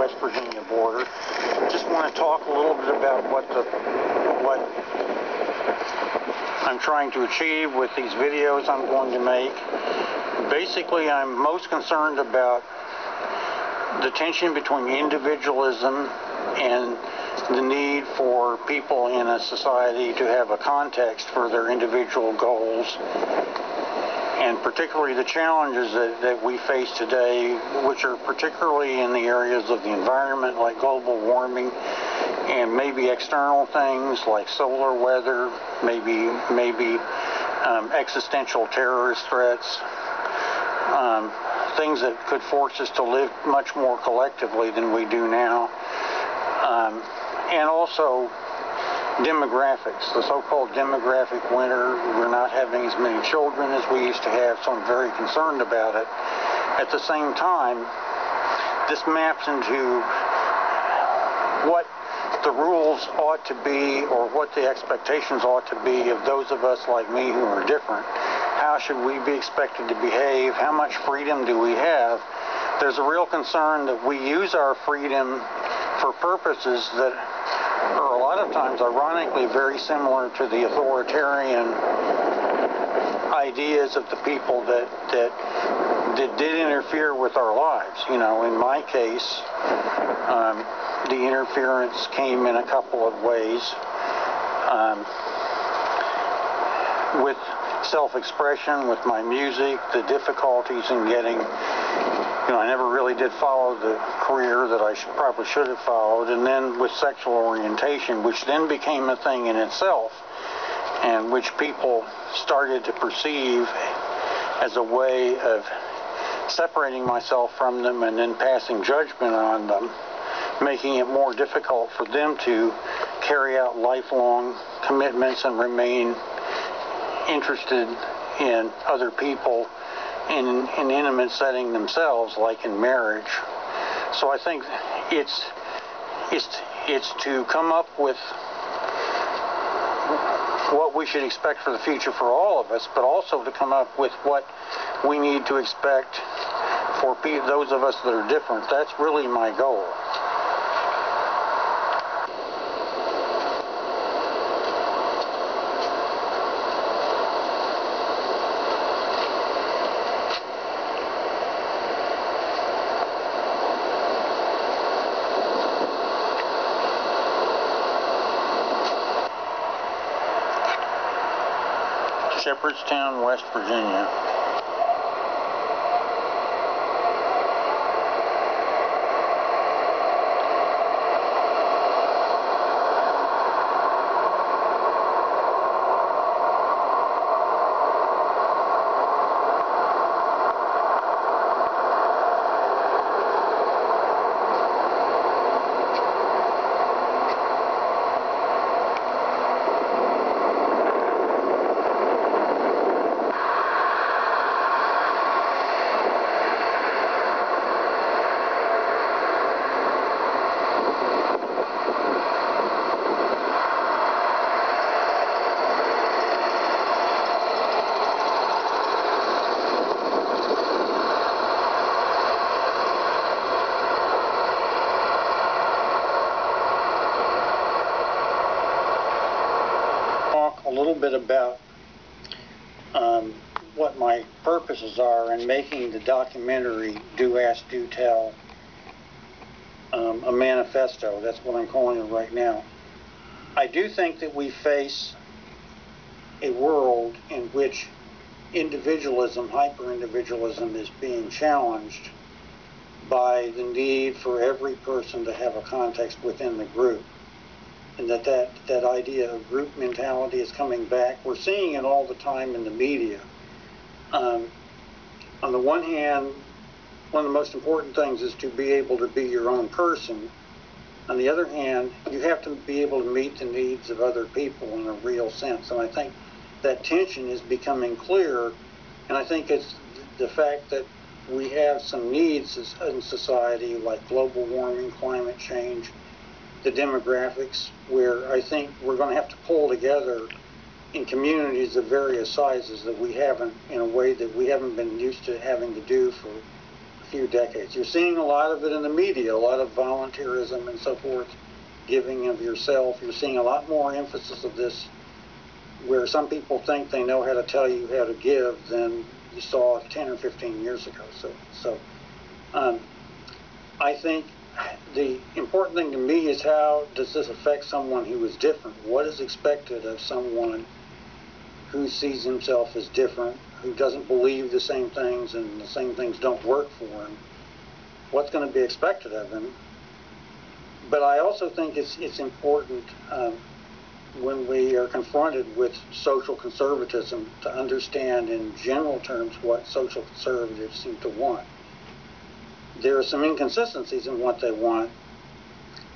West Virginia border. Just want to talk a little bit about what I'm trying to achieve with these videos I'm going to make. Basically, I'm most concerned about the tension between individualism and the need for people in a society to have a context for their individual goals, and particularly the challenges that we face today, which are particularly in the areas of the environment, like global warming, and maybe external things like solar weather, maybe existential terrorist threats, things that could force us to live much more collectively than we do now, and also demographics, the so-called demographic winter. We're not having as many children as we used to have, so I'm very concerned about it. At the same time, this maps into what the rules ought to be, or what the expectations ought to be of those of us like me who are different. How should we be expected to behave? How much freedom do we have? There's a real concern that we use our freedom for purposes that are a lot of times, ironically, very similar to the authoritarian ideas of the people that did interfere with our lives. You know, in my case, the interference came in a couple of ways. With self-expression, with my music, the difficulties in getting, I never really did follow the career that I probably should have followed, and then with sexual orientation, which then became a thing in itself, and which people started to perceive as a way of separating myself from them and then passing judgment on them, making it more difficult for them to carry out lifelong commitments and remain interested in other people in an intimate setting themselves, like in marriage. So I think it's to come up with what we should expect for the future for all of us, but also to come up with what we need to expect for those of us that are different. That's really my goal. Shepherdstown, West Virginia. A little bit about what my purposes are in making the documentary Do Ask, Do Tell a manifesto. That's what I'm calling it right now. I do think that we face a world in which individualism, hyper-individualism, is being challenged by the need for every person to have a context within the group. And that idea of group mentality is coming back. We're seeing it all the time in the media. On the one hand, one of the most important things is to be able to be your own person. On the other hand, you have to be able to meet the needs of other people in a real sense. And I think that tension is becoming clearer. And I think it's the fact that we have some needs in society, like global warming, climate change, the demographics, where I think we're going to have to pull together in communities of various sizes that we haven't, in a way that we haven't been used to having to do for few decades. You're seeing a lot of it in the media, a lot of volunteerism and so forth, giving of yourself. You're seeing a lot more emphasis of this, where some people think they know how to tell you how to give than you saw 10 or 15 years ago. I think the important thing to me is, how does this affect someone who is different? What is expected of someone who sees himself as different, who doesn't believe the same things and the same things don't work for him? What's going to be expected of him? But I also think it's important when we are confronted with social conservatism to understand in general terms what social conservatives seem to want. There are some inconsistencies in what they want.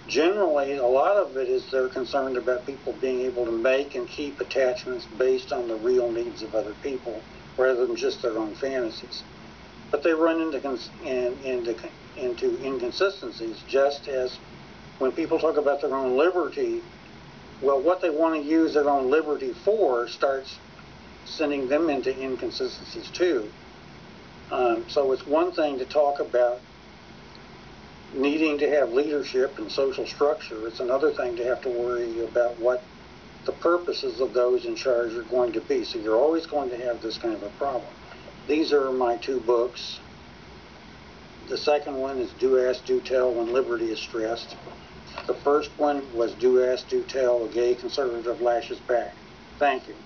Generally, a lot of it is they're concerned about people being able to make and keep attachments based on the real needs of other people rather than just their own fantasies. But they run into inconsistencies, just as when people talk about their own liberty, well, what they want to use their own liberty for starts sending them into inconsistencies too. So it's one thing to talk about needing to have leadership and social structure. It's another thing to have to worry about what the purposes of those in charge are going to be. So you're always going to have this kind of a problem. These are my two books. The second one is Do Ask, Do Tell When Liberty is Stressed. The first one was Do Ask, Do Tell, A Gay Conservative Lashes Back. Thank you.